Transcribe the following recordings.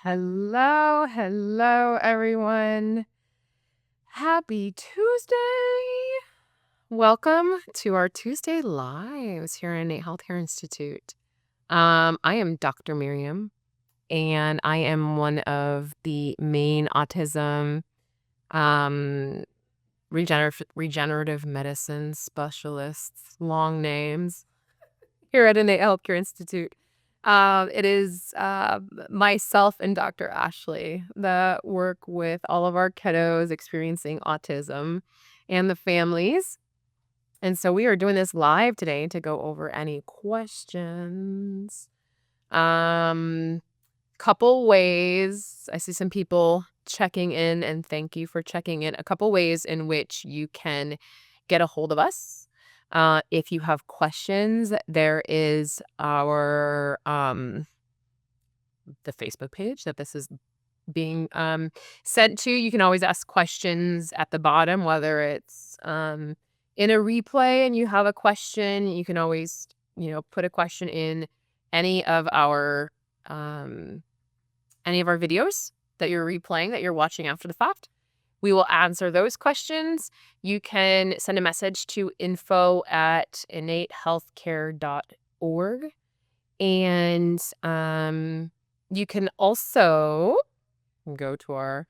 Hello, everyone. Happy Tuesday. Welcome to our Tuesday Lives here at Innate Healthcare Institute. I am Dr. Miriam, and I am one of the main autism um, regenerative medicine specialists, long names, here at Innate Healthcare Institute. It is myself and Dr. Ashley that work with all of our kiddos experiencing autism and the families. And so we are doing this live today to go over any questions. Couple ways. I see some people checking in, and thank you for checking in. A couple ways in which you can get a hold of us. If you have questions, there is our the Facebook page that this is being sent to. You can always ask questions at the bottom, whether it's in a replay and you have a question. You can always put a question in any of our videos that you're replaying, that you're watching after the fact. We will answer those questions. You can send a message to info@innatehealthcare.org. And you can also go to our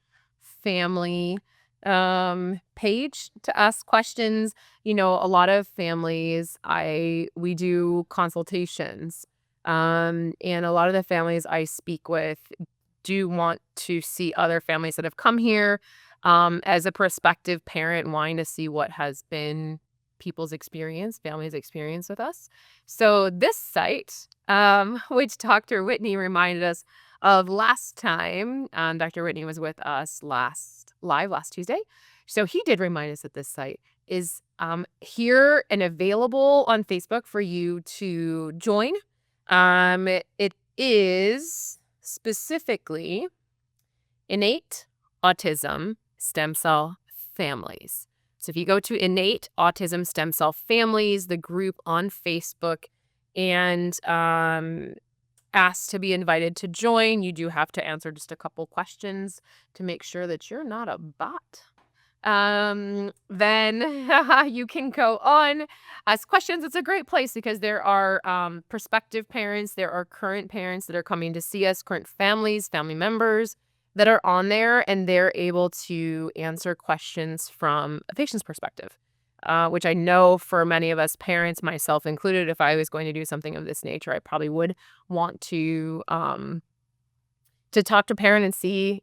family page to ask questions. A lot of families, we do consultations. And a lot of the families I speak with do want to see other families that have come here, as a prospective parent wanting to see what has been families' experience with us. So this site, which Dr. Whitney reminded us of last time, Dr. Whitney was with us last Tuesday. So he did remind us that this site is here and available on Facebook for you to join. It is specifically Innate Autism Stem Cell Families. So if you go to Innate Autism Stem Cell Families, the group on Facebook, and ask to be invited to join, you do have to answer just a couple questions to make sure that you're not a bot. Then you can go on, ask questions. It's a great place because there are prospective parents, there are current parents that are coming to see us, current families, family members that are on there, and they're able to answer questions from a patient's perspective, which I know for many of us parents, myself included, if I was going to do something of this nature, I probably would want to talk to parent and see,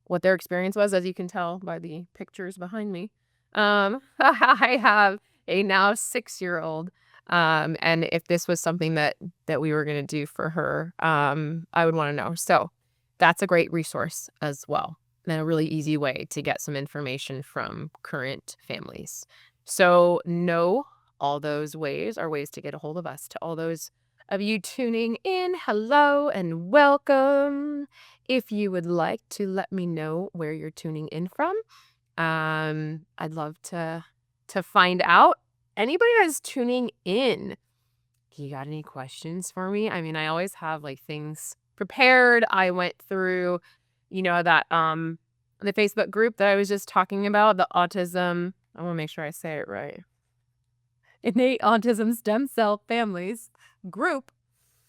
what their experience was, as you can tell by the pictures behind me. I have a now 6-year-old, and if this was something that we were going to do for her, I would want to know. So that's a great resource as well, and a really easy way to get some information from current families. So know all those ways are ways to get a hold of us. To all those of you tuning in, hello and welcome. If you would like to let me know where you're tuning in from, I'd love to find out. Anybody that's tuning in, you got any questions for me? I mean, I always have things prepared. I went through, that the Facebook group that I was just talking about, the autism. I want to make sure I say it right. Innate Autism Stem Cell Families group.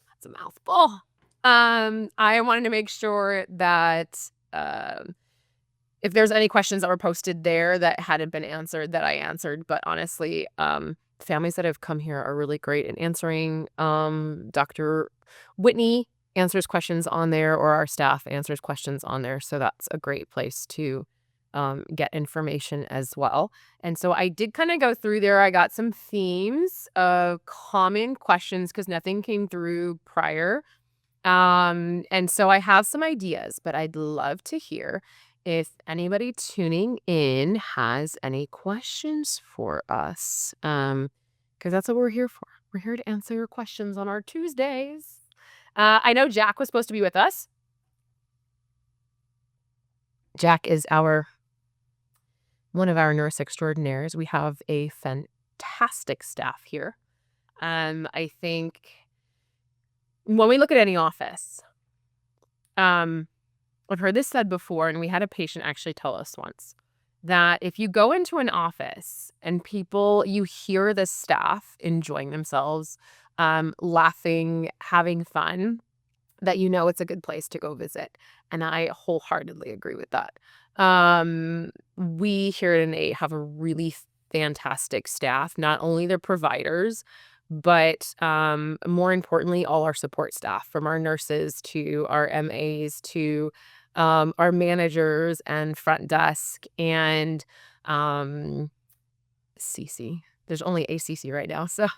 That's a mouthful. I wanted to make sure that if there's any questions that were posted there that hadn't been answered, that I answered. But honestly, families that have come here are really great in answering. Dr. Whitney answers questions on there, or our staff answers questions on there. So that's a great place to get information as well. And so I did kind of go through there. I got some themes of common questions because nothing came through prior. And so I have some ideas, but I'd love to hear if anybody tuning in has any questions for us. Because that's what we're here for. We're here to answer your questions on our Tuesdays. I know Jack was supposed to be with us. Jack is one of our nurse extraordinaires. We have a fantastic staff here. I think when we look at any office, I've heard this said before, and we had a patient actually tell us once that if you go into an office and you hear the staff enjoying themselves, laughing, having fun, that it's a good place to go visit. And I wholeheartedly agree with that. We here at Innate have a really fantastic staff, not only the providers, but more importantly, all our support staff, from our nurses to our MAs to our managers and front desk and CC. There's only a CC right now, so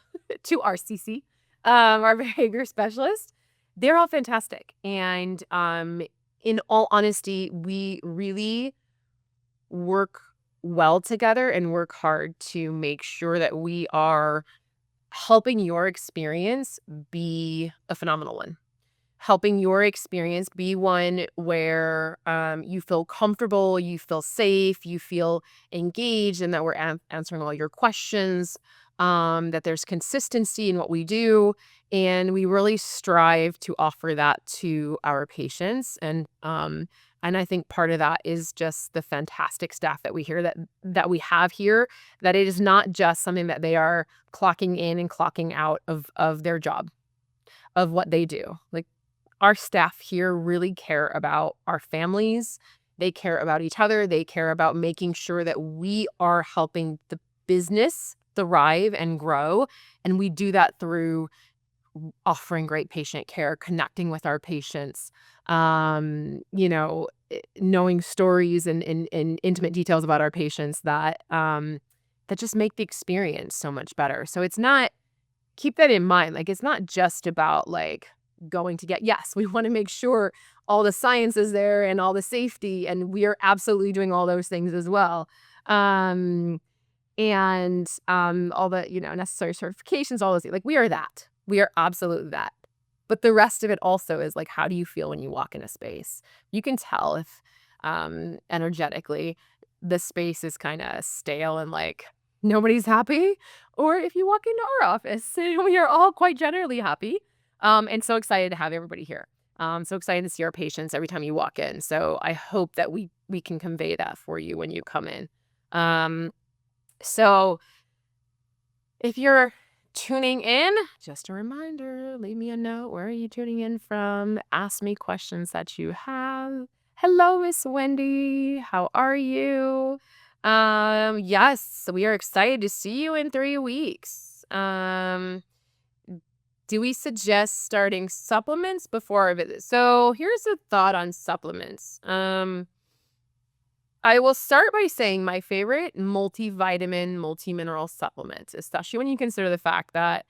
to our CC, our behavior specialist. They're all fantastic. And in all honesty, we really work well together and work hard to make sure that we are helping your experience be a phenomenal one. Helping your experience be one where you feel comfortable, you feel safe, you feel engaged, and that we're answering all your questions, that there's consistency in what we do. And we really strive to offer that to our patients. And I think part of that is just the fantastic staff that we have here, that it is not just something that they are clocking in and clocking out of their job, of what they do. Like, our staff here really care about our families. They care about each other. They care about making sure that we are helping the business thrive and grow. And we do that through offering great patient care, connecting with our patients, knowing stories and intimate details about our patients that just make the experience so much better. So it's not, keep that in mind. Like, it's not just about like going to get, yes, we want to make sure all the science is there and all the safety, and we are absolutely doing all those things as well. And all the, necessary certifications, all those things. Like, we are that. We are absolutely that. But the rest of it also is like, how do you feel when you walk in a space? You can tell if energetically the space is kind of stale and like nobody's happy, or if you walk into our office and we are all quite generally happy, and so excited to have everybody here. So excited to see our patients every time you walk in. So I hope that we can convey that for you when you come in. So if you're tuning in, just a reminder, leave me a note. Where are you tuning in from? Ask me questions that you have. Hello, Miss Wendy. How are you? Yes, we are excited to see you in 3 weeks. Do we suggest starting supplements before our visit? So here's a thought on supplements. I will start by saying my favorite multivitamin, multimineral supplements, especially when you consider the fact that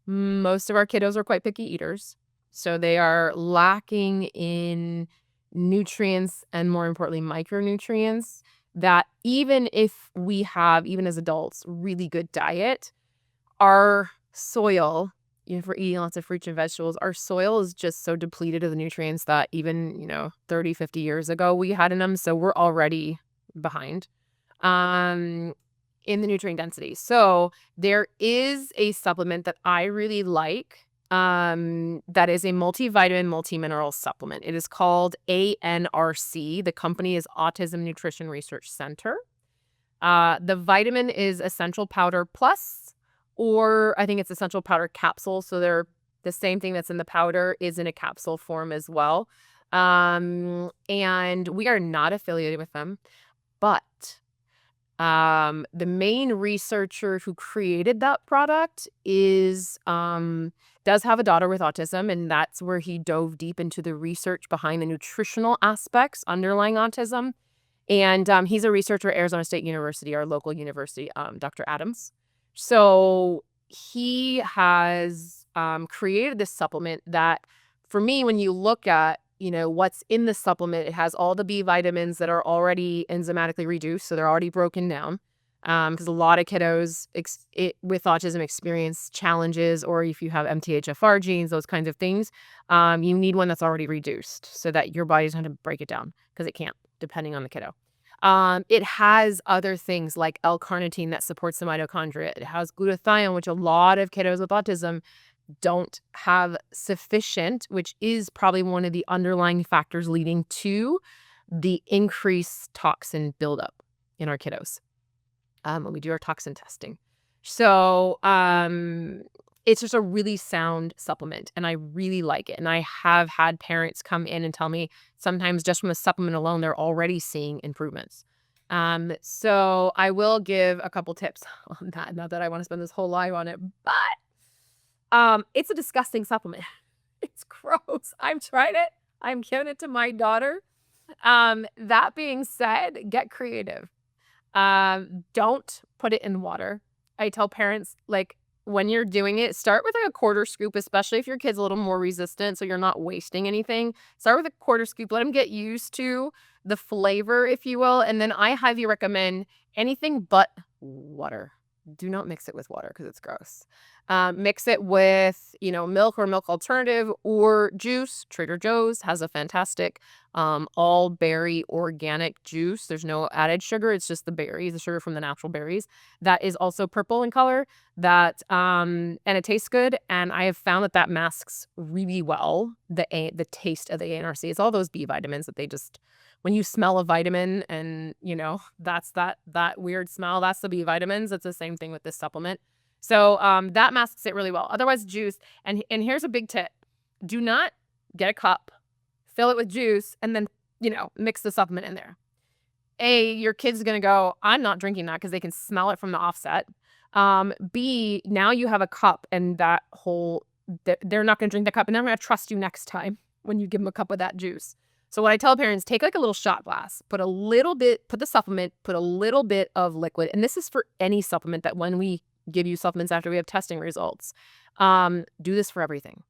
most of our kiddos are quite picky eaters. So they are lacking in nutrients and, more importantly, micronutrients, that even if we have, even as adults, really good diet, our soil, if we're eating lots of fruits and vegetables, our soil is just so depleted of the nutrients that even, 30, 50 years ago we had in them. So we're already behind in the nutrient density. So there is a supplement that I really like, that is a multivitamin, multimineral supplement. It is called ANRC. The company is Autism Nutrition Research Center. The vitamin is Essential Powder Plus, or I think it's Essential Powder Capsule. So they're the same thing that's in the powder is in a capsule form as well. And we are not affiliated with them, but the main researcher who created that product does have a daughter with autism, and that's where he dove deep into the research behind the nutritional aspects underlying autism. And he's a researcher at Arizona State University, our local university, Dr. Adams. So he has created this supplement that, for me, when you look at, what's in the supplement, it has all the B vitamins that are already enzymatically reduced. So they're already broken down. Because a lot of kiddos with autism experience challenges, or if you have MTHFR genes, those kinds of things, you need one that's already reduced so that your body doesn't have to break it down, because it can't, depending on the kiddo. It has other things like L-carnitine that supports the mitochondria. It has glutathione, which a lot of kiddos with autism don't have sufficient, which is probably one of the underlying factors leading to the increased toxin buildup in our kiddos when we do our toxin testing. So it's just a really sound supplement, and I really like it. And I have had parents come in and tell me sometimes just from the supplement alone, they're already seeing improvements. So I will give a couple tips on that. Not that I want to spend this whole live on it, but it's a disgusting supplement. It's gross. I've tried it. I'm giving it to my daughter. That being said, get creative. Don't put it in water. I tell parents, like, when you're doing it, start with like a quarter scoop, especially if your kid's a little more resistant, so you're not wasting anything. Start with a quarter scoop. Let them get used to the flavor, if you will. And then I highly recommend anything but water. Do not mix it with water because it's gross. Mix it with, milk or milk alternative or juice. Trader Joe's has a fantastic all berry organic juice. There's no added sugar. It's just the berries, the sugar from the natural berries. That is also purple in color. And it tastes good. And I have found that masks really well the taste of the ANRC. It's all those B vitamins that they just, when you smell a vitamin and that's that weird smell, that's the B vitamins. It's the same thing with this supplement. So that masks it really well. Otherwise, juice. And here's a big tip: do not get a cup, fill it with juice, and then mix the supplement in there. Your kid's gonna go, I'm not drinking that, because they can smell it from the offset. B, now you have a cup, and they're not gonna drink that cup, and they're not gonna trust you next time when you give them a cup of that juice. So what I tell parents, take like a little shot glass, put the supplement, put a little bit of liquid. And this is for any supplement that when we give you supplements after we have testing results, do this for everything.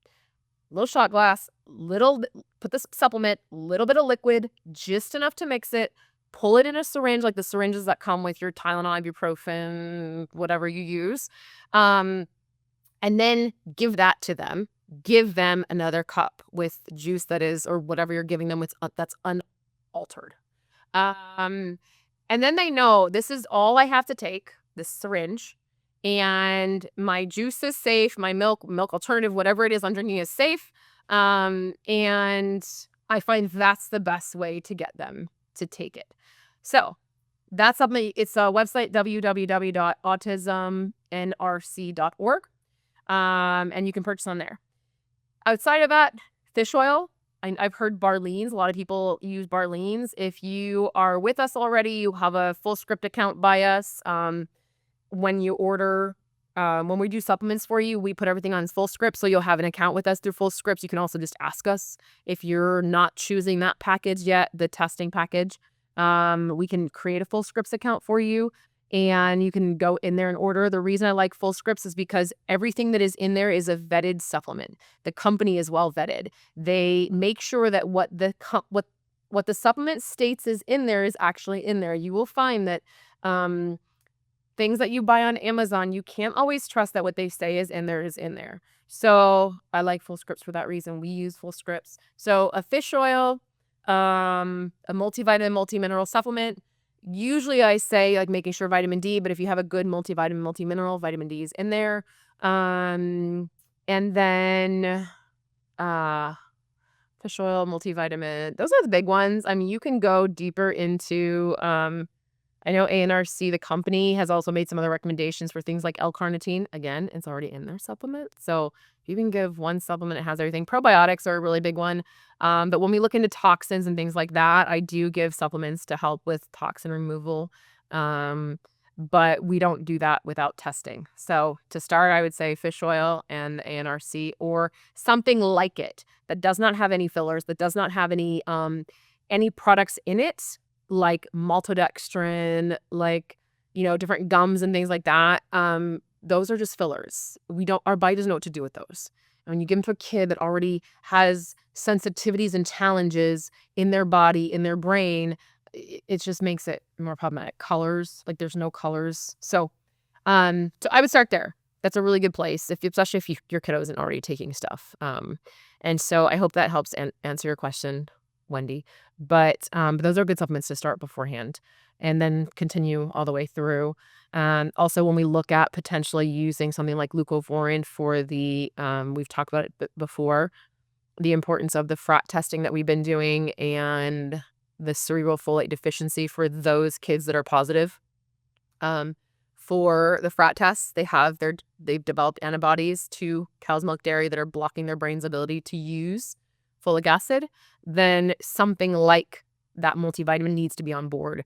Little shot glass, put the supplement, little bit of liquid, just enough to mix it, pull it in a syringe, like the syringes that come with your Tylenol, ibuprofen, whatever you use. And then give that to them. Give them another cup with juice that is, or whatever you're giving them with that's unaltered. And then they know this is all I have to take, this syringe, and my juice is safe, my milk alternative, whatever it is underneath is safe. And I find that's the best way to get them to take it. So that's something. It's a website, www.autism-nrc.org. And you can purchase on there. Outside of that, fish oil. I've heard Barleans. A lot of people use Barleans. If you are with us already, you have a full script account by us. When you order, when we do supplements for you, we put everything on full script. So you'll have an account with us through full scripts. You can also just ask us if you're not choosing that package yet, the testing package. We can create a full scripts account for you. And you can go in there and order. The reason I like full scripts is because everything that is in there is a vetted supplement. The company is well vetted. They make sure that what the supplement states is in there is actually in there. You will find that things that you buy on Amazon, you can't always trust that what they say is in there is in there. So I like full scripts for that reason. We use full scripts. So a fish oil, a multivitamin, multi-mineral supplement. Usually I say like making sure vitamin D, but if you have a good multivitamin, multi-mineral, vitamin D is in there. And then fish oil, multivitamin. Those are the big ones. I mean, you can go deeper into, I know ANRC, the company, has also made some other recommendations for things like L-carnitine. Again, it's already in their supplement. So you can give one supplement, it has everything. Probiotics are a really big one. But when we look into toxins and things like that, I do give supplements to help with toxin removal. But we don't do that without testing. So to start, I would say fish oil and ANRC, or something like it that does not have any fillers, that does not have any products in it, like maltodextrin, like, different gums and things like that. Those are just fillers. Our body doesn't know what to do with those. And when you give them to a kid that already has sensitivities and challenges in their body, in their brain, it just makes it more problematic. Colors, like there's no colors. So I would start there. That's a really good place, especially if your kiddo isn't already taking stuff. And so I hope that helps answer your question. Wendy. But those are good supplements to start beforehand and then continue all the way through. Also, when we look at potentially using something like leucovorin for the, we've talked about it before, the importance of the FRAT testing that we've been doing and the cerebral folate deficiency for those kids that are positive. For the FRAT tests, they've developed antibodies to cow's milk dairy that are blocking their brain's ability to use folic acid. Then something like that multivitamin needs to be on board,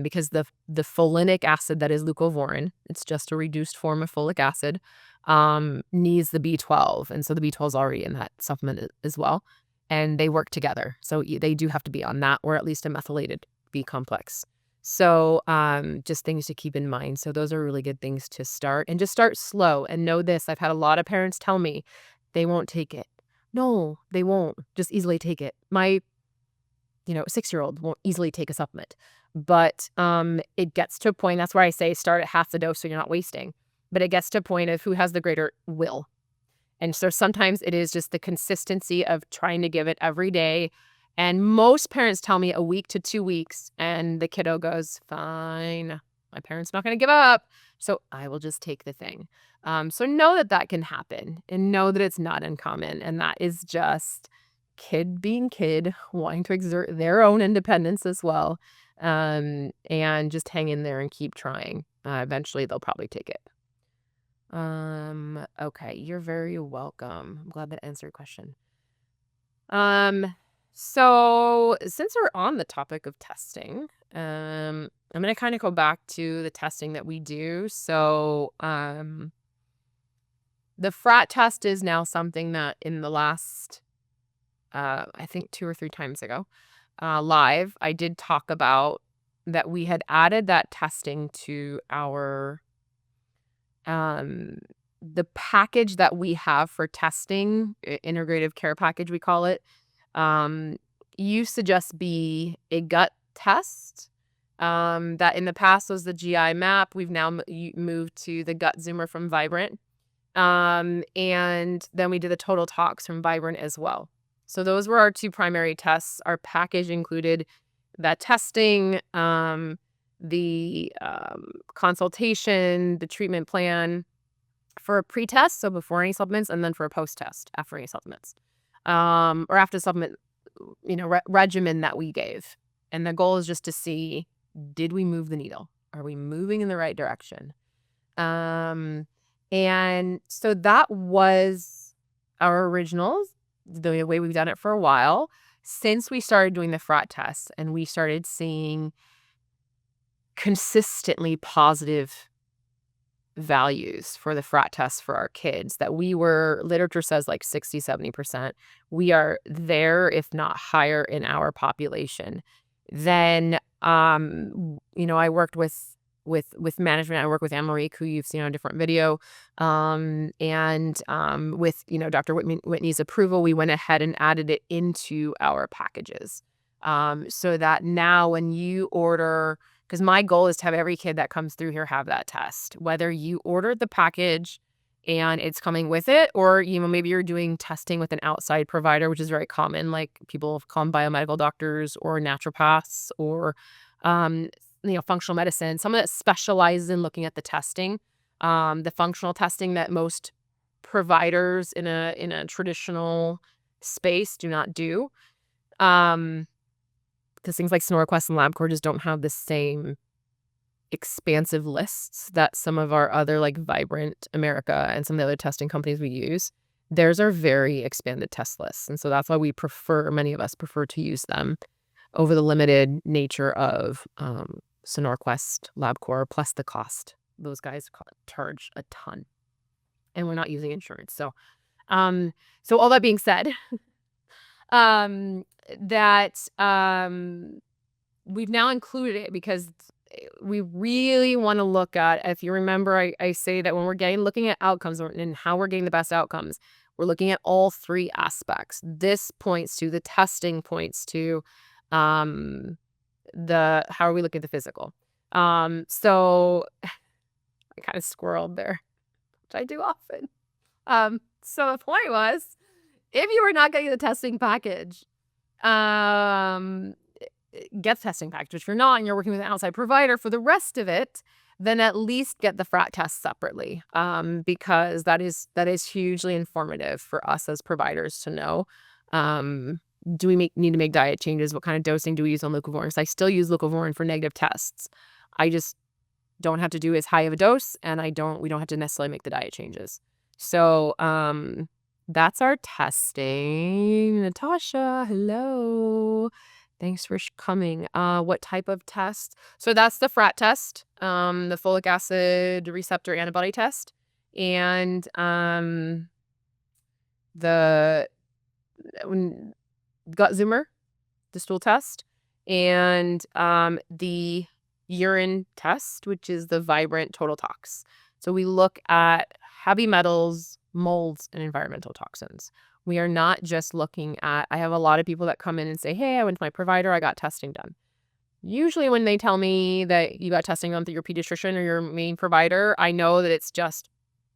because the folinic acid that is leucovorin, it's just a reduced form of folic acid, needs the B12, and so the B12 is already in that supplement as well, and they work together. So they do have to be on that, or at least a methylated B complex. So just things to keep in mind. So those are really good things to start, and just start slow. And know this, I've had a lot of parents tell me they won't take it. No, they won't just easily take it. My 6-year-old won't easily take a supplement, but it gets to a point. That's where I say start at half the dose so you're not wasting. But it gets to a point of who has the greater will. And so sometimes it is just the consistency of trying to give it every day. And most parents tell me a week to 2 weeks, and the kiddo goes, fine, my parent's not going to give up, so I will just take the thing. So know that that can happen, and know that it's not uncommon. And that is just kid being kid, wanting to exert their own independence as well. And just hang in there and keep trying. Eventually they'll probably take it. Okay, you're very welcome. I'm glad that answered your question. So since we're on the topic of testing, I'm going to kind of go back to the testing that we do. So, the FRAT test is now something that in the last, I think 2 or 3 times ago, live, I did talk about that we had added that testing to our, the package that we have for testing, integrative care package, we call it, used to just be a gut test. That in the past was the GI map. We've now moved to the gut zoomer from Vibrant. And then we did the total tox from Vibrant as well. So those were our 2 primary tests. Our package included that testing, the consultation, the treatment plan for a pre-test, so before any supplements, and then for a post-test after any supplements, or after supplement, regimen that we gave. And the goal is just to see, did we move the needle? Are we moving in the right direction? And so that was our originals, the way we've done it for a while. Since we started doing the FRAT tests and we started seeing consistently positive values for the FRAT tests for our kids, that literature says like 60-70%, we are there, if not higher, in our population. Then I worked with management. I work with Anne-Marie, who you've seen on a different video, and with Dr. Whitney's approval, we went ahead and added it into our packages, so that now when you order, because my goal is to have every kid that comes through here have that test, whether you ordered the package and it's coming with it, or maybe you're doing testing with an outside provider, which is very common, like people call them biomedical doctors or naturopaths or functional medicine, someone that specializes in looking at the testing, the functional testing that most providers in a traditional space do not do, because things like SonoraQuest and LabCorp just don't have the same expansive lists that some of our other, like Vibrant America and some of the other testing companies we use. Theirs are very expanded test lists, and so that's why many of us prefer to use them over the limited nature of SonoraQuest, LabCorp, plus the cost. Those guys charge a ton, and we're not using insurance. So all that being said, that we've now included it because we really want to look at, if you remember, I say that when we're looking at outcomes and how we're getting the best outcomes, we're looking at all 3 aspects. This points to, the testing points to, how are we looking at the physical? So I kind of squirreled there, which I do often. So the point was, if you were not getting the testing package, get the testing package. If you're not and you're working with an outside provider for the rest of it, then at least get the FRAT test separately, because that is hugely informative for us as providers to know. Do we need to make diet changes? What kind of dosing do we use on leucovorin? Because I still use leucovorin for negative tests. I just don't have to do as high of a dose, and we don't have to necessarily make the diet changes. So that's our testing. Natasha, hello. Thanks for coming. What type of test? So that's the FRAT test, the folic acid receptor antibody test, and the gut zoomer, the stool test, and the urine test, which is the vibrant total tox. So we look at heavy metals, molds, and environmental toxins. We are not just looking at, I have a lot of people that come in and say, hey, I went to my provider, I got testing done. Usually when they tell me that you got testing done through your pediatrician or your main provider, I know that it's just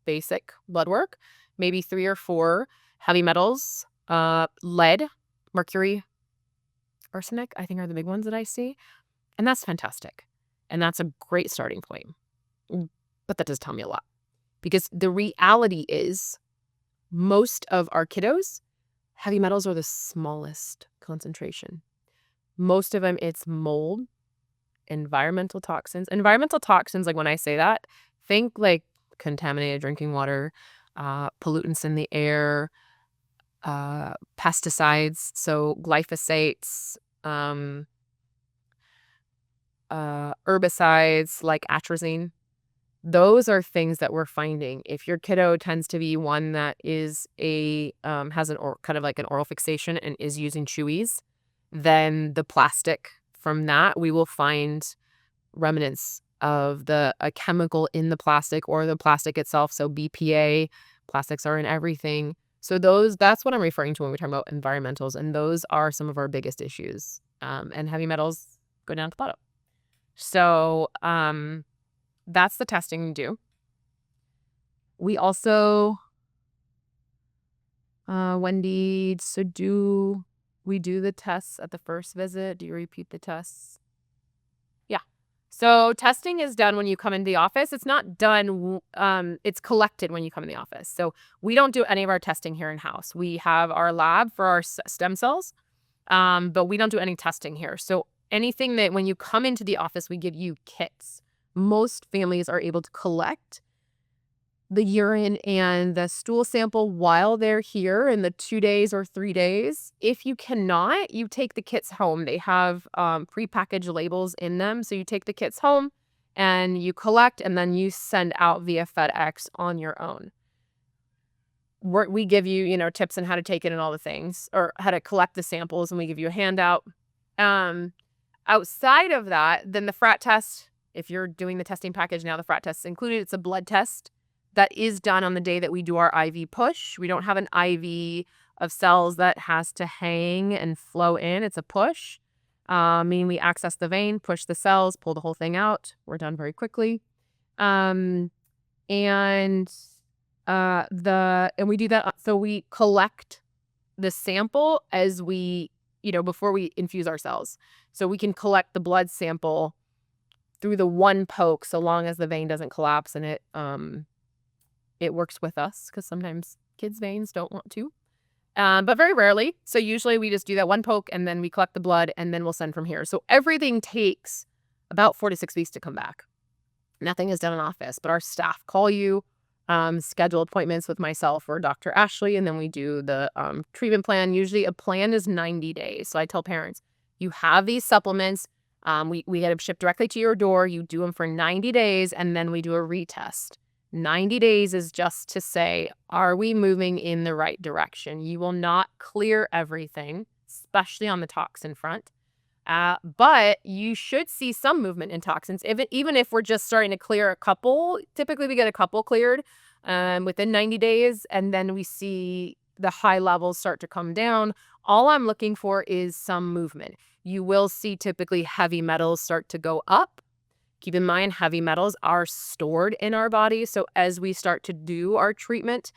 basic blood work, maybe 3 or 4 heavy metals, lead, mercury, arsenic, I think are the big ones that I see. And that's fantastic. And that's a great starting point. But that does tell me a lot. Because the reality is most of our kiddos, heavy metals are the smallest concentration. Most of them, it's mold, environmental toxins. Environmental toxins, like when I say that, think like contaminated drinking water, pollutants in the air, pesticides, so glyphosates, herbicides like atrazine. Those are things that we're finding. If your kiddo tends to be one that is has kind of like an oral fixation and is using chewies, then the plastic from that, we will find remnants of a chemical in the plastic or the plastic itself. So BPA, plastics are in everything. So that's what I'm referring to when we talk about environmentals, and those are some of our biggest issues. And heavy metals go down to the bottom. So that's the testing we do. We also, Wendy, so do we do the tests at the first visit? Do you repeat the tests? Yeah. So testing is done when you come into the office. It's not done, it's collected when you come in the office. So we don't do any of our testing here in-house. We have our lab for our stem cells, but we don't do any testing here. So anything that when you come into the office, we give you kits. Most families are able to collect the urine and the stool sample while they're here in the 2 days or 3 days. If you cannot, you take the kits home. They have prepackaged labels in them. So you take the kits home and you collect, and then you send out via FedEx on your own. We give you, tips on how to take it and all the things, or how to collect the samples, and we give you a handout. Outside of that, then the FRAT test, if you're doing the testing package now, the FRAT test is included. It's a blood test that is done on the day that we do our IV push. We don't have an IV of cells that has to hang and flow in. It's a push, meaning we access the vein, push the cells, pull the whole thing out. We're done very quickly. And we do that. So we collect the sample as we, before we infuse our cells. So we can collect the blood sample through the one poke, so long as the vein doesn't collapse, and it works with us, because sometimes kids' veins don't want to, but very rarely. So usually we just do that one poke, and then we collect the blood, and then we'll send from here. So everything takes about 4 to 6 weeks to come back. Nothing is done in office, but our staff call you, schedule appointments with myself or Dr. Ashley, and then we do the treatment plan. Usually a plan is 90 days. So I tell parents, you have these supplements. We get them shipped directly to your door. You do them for 90 days, and then we do a retest. 90 days is just to say, are we moving in the right direction? You will not clear everything, especially on the toxin front. But you should see some movement in toxins, even if we're just starting to clear a couple. Typically, we get a couple cleared within 90 days, and then we see the high levels start to come down. All I'm looking for is some movement. You will see typically heavy metals start to go up. Keep in mind, heavy metals are stored in our body. So as we start to do our treatment,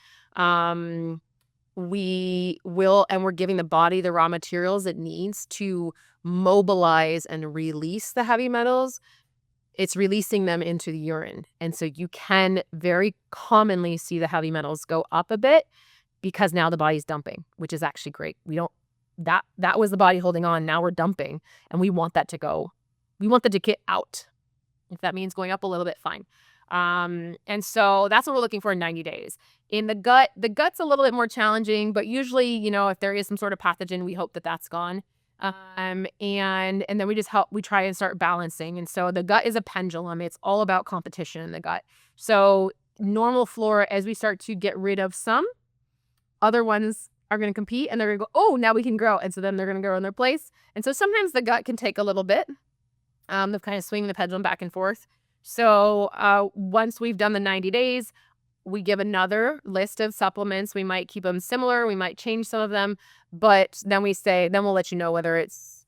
we're giving the body the raw materials it needs to mobilize and release the heavy metals. It's releasing them into the urine. And so you can very commonly see the heavy metals go up a bit because now the body's dumping, which is actually great. We don't that was the body holding on. Now we're dumping, and we want that to go. We want that to get out. If that means going up a little bit, fine. And so that's what we're looking for in 90 days. In the gut's a little bit more challenging, but usually, if there is some sort of pathogen, we hope that that's gone. And then we try and start balancing. And so the gut is a pendulum. It's all about competition in the gut. So normal flora, as we start to get rid of some, other ones are going to compete, and they're going to go, oh, now we can grow. And so then they're going to grow in their place. And so sometimes the gut can take a little bit of kind of swinging the pendulum back and forth. So once we've done the 90 days, we give another list of supplements. We might keep them similar. We might change some of them. But then we'll let you know whether it's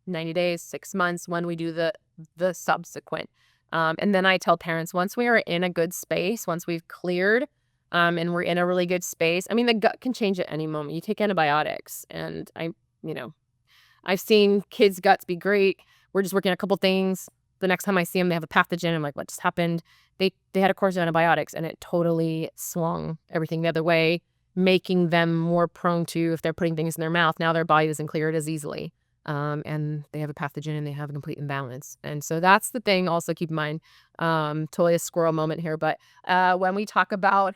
90 days, 6 months, when we do the subsequent. And then I tell parents, once we are in a good space, once we've cleared, and we're in a really good space. I mean, the gut can change at any moment. You take antibiotics, and I've seen kids' guts be great. We're just working on a couple things. The next time I see them, they have a pathogen. I'm like, what just happened? They had a course of antibiotics, and it totally swung everything the other way, making them more prone to, if they're putting things in their mouth, now their body doesn't clear it as easily. And they have a pathogen, and they have a complete imbalance. And so that's the thing. Also keep in mind, totally a squirrel moment here, but when we talk about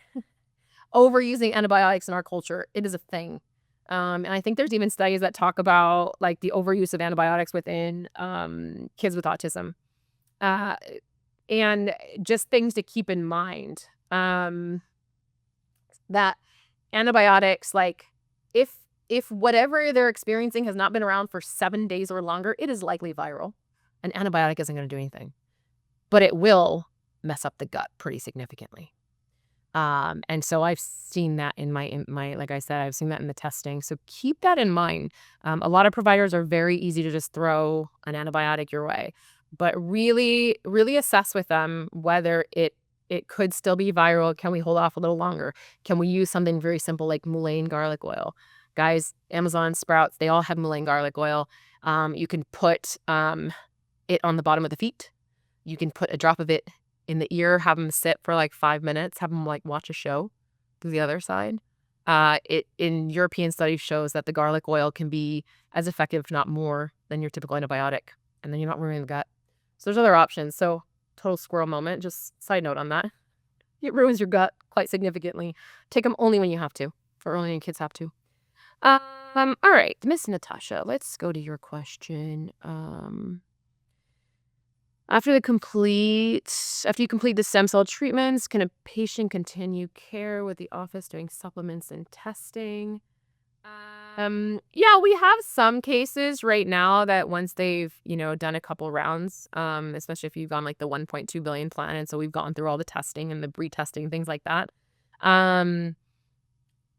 overusing antibiotics in our culture, it is a thing. And I think there's even studies that talk about like the overuse of antibiotics within kids with autism. And just things to keep in mind, that antibiotics, like if whatever they're experiencing has not been around for 7 days or longer, it is likely viral. An antibiotic isn't going to do anything, but it will mess up the gut pretty significantly. And so I've seen that in my, like I said, I've seen that in the testing. So keep that in mind. A lot of providers are very easy to just throw an antibiotic your way, but really, really assess with them whether it could still be viral. Can we hold off a little longer? Can we use something very simple like mullein garlic oil? Guys, Amazon, Sprouts, they all have mullein garlic oil. You can put it on the bottom of the feet. You can put a drop of it in the ear, have them sit for like 5 minutes, have them like watch a show to the other side. It in European studies shows that the garlic oil can be as effective, if not more, than your typical antibiotic. And then you're not ruining the gut. So there's other options. So total squirrel moment, just side note on that. It ruins your gut quite significantly. Take them only when you have to, or only when kids have to. All right, Miss Natasha, let's go to your question. After you complete the stem cell treatments, can a patient continue care with the office doing supplements and testing? Yeah, we have some cases right now that once they've, done a couple rounds, especially if you've gone like the 1.2 billion plan, and so we've gone through all the testing and the retesting, things like that.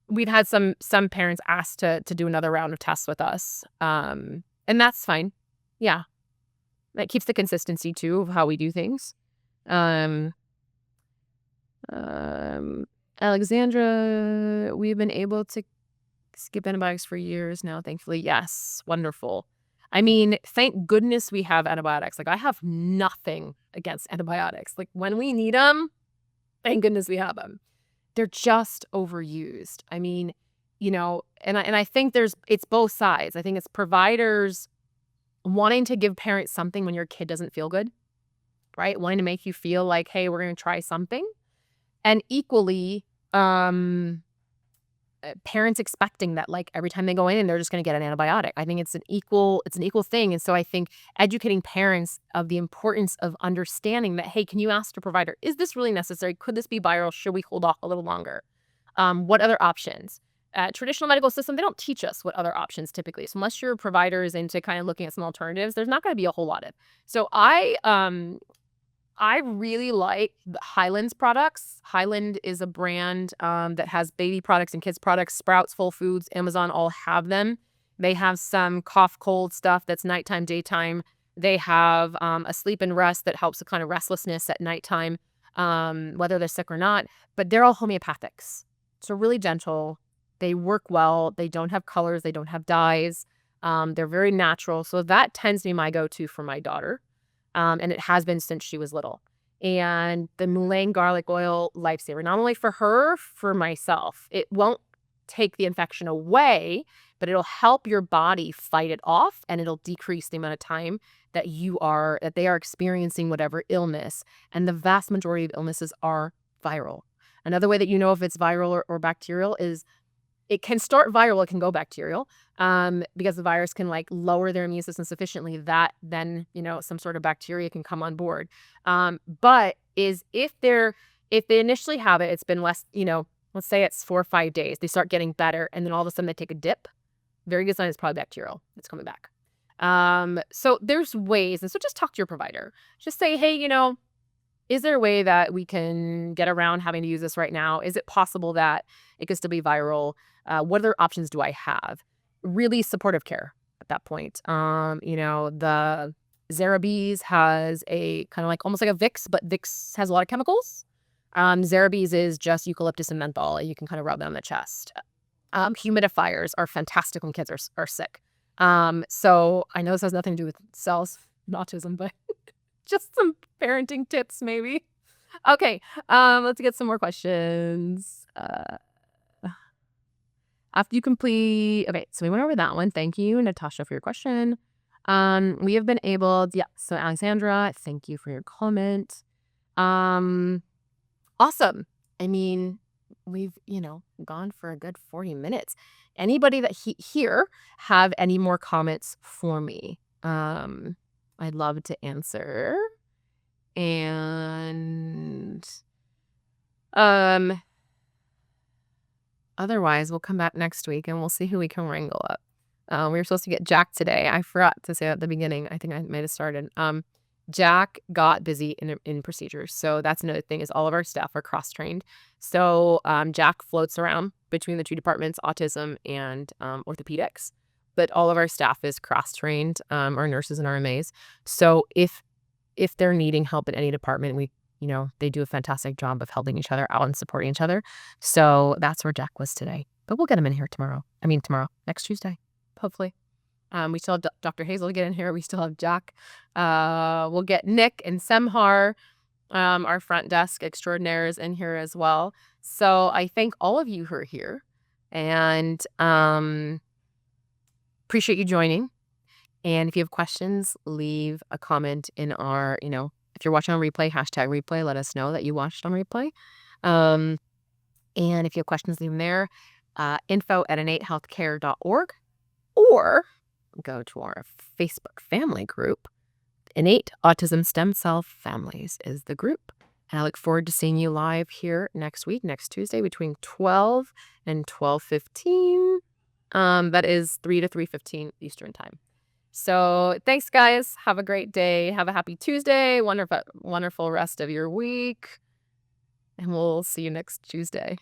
We've had some parents ask to do another round of tests with us. And that's fine. Yeah. That keeps the consistency too of how we do things. Alexandra, we've been able to skip antibiotics for years now, thankfully. Yes, wonderful. I mean, thank goodness we have antibiotics. Like, I have nothing against antibiotics. Like, when we need them, thank goodness we have them. They're just overused. I mean, and I think it's both sides. I think it's providers wanting to give parents something when your kid doesn't feel good, right? Wanting to make you feel like, hey, we're going to try something. And equally, parents expecting that like every time they go in, they're just going to get an antibiotic. I think it's an equal thing. And so I think educating parents of the importance of understanding that, hey, can you ask the provider, is this really necessary? Could this be viral? Should we hold off a little longer? What other options? Traditional medical system, they don't teach us what other options typically. So unless your provider is into kind of looking at some alternatives, there's not going to be a whole lot of. So I really like the Highland's products. Highland is a brand that has baby products and kids products. Sprouts, Whole Foods, Amazon all have them. They have some cough, cold stuff that's nighttime, daytime. They have a sleep and rest that helps with kind of restlessness at nighttime, whether they're sick or not. But they're all homeopathics. So really gentle. They work well. They don't have colors. They don't have dyes. They're very natural. So that tends to be my go-to for my daughter. And it has been since she was little. And the mullein garlic oil, lifesaver, not only for her, for myself. It won't take the infection away, but it'll help your body fight it off, and it'll decrease the amount of time that they are experiencing whatever illness. And the vast majority of illnesses are viral. Another way that you know if it's viral or bacterial is it can start viral, it can go bacterial, because the virus can like lower their immune system sufficiently that then, some sort of bacteria can come on board. But if they initially have it, it's been less, let's say it's 4 or 5 days, they start getting better, and then all of a sudden they take a dip. Very good sign it's probably bacterial. It's coming back. So there's ways, and so just talk to your provider. Just say, hey, is there a way that we can get around having to use this right now? Is it possible that it could still be viral? What other options do I have? Really supportive care at that point. The Zerabes has a kind of like almost like a Vicks, but Vicks has a lot of chemicals. Zerabes is just eucalyptus and menthol. You can kind of rub that on the chest. Humidifiers are fantastic when kids are sick. So I know this has nothing to do with cells and autism, but just some parenting tips maybe. Okay, let's get some more questions. After you complete, okay, so we went over that one. Thank you, Natasha, for your question. We have been able, yeah, so Alexandra, thank you for your comment. Awesome. I mean, we've, gone for a good 40 minutes. Anybody that here have any more comments for me? I'd love to answer. And otherwise, we'll come back next week and we'll see who we can wrangle up. We were supposed to get Jack today. I forgot to say at the beginning. I think I might have started. Jack got busy in procedures. So that's another thing is all of our staff are cross-trained. So Jack floats around between the two departments, autism and orthopedics. But all of our staff is cross-trained, our nurses and our MAs. So if they're needing help in any department, they do a fantastic job of helping each other out and supporting each other. So that's where Jack was today. But we'll get him in here tomorrow, next Tuesday, hopefully. We still have Dr. Hazel to get in here. We still have Jack. We'll get Nick and Semhar, our front desk extraordinaires, in here as well. So I thank all of you who are here and appreciate you joining. And if you have questions, leave a comment in our, if you're watching on replay, #replay, let us know that you watched on replay. And if you have questions, leave them there. info@innatehealthcare.org, or go to our Facebook family group. Innate Autism Stem Cell Families is the group. And I look forward to seeing you live here next week, next Tuesday, between 12 and 12:15. That is 3 to 3:15 Eastern time. So thanks, guys. Have a great day. Have a happy Tuesday. Wonderful rest of your week. And we'll see you next Tuesday.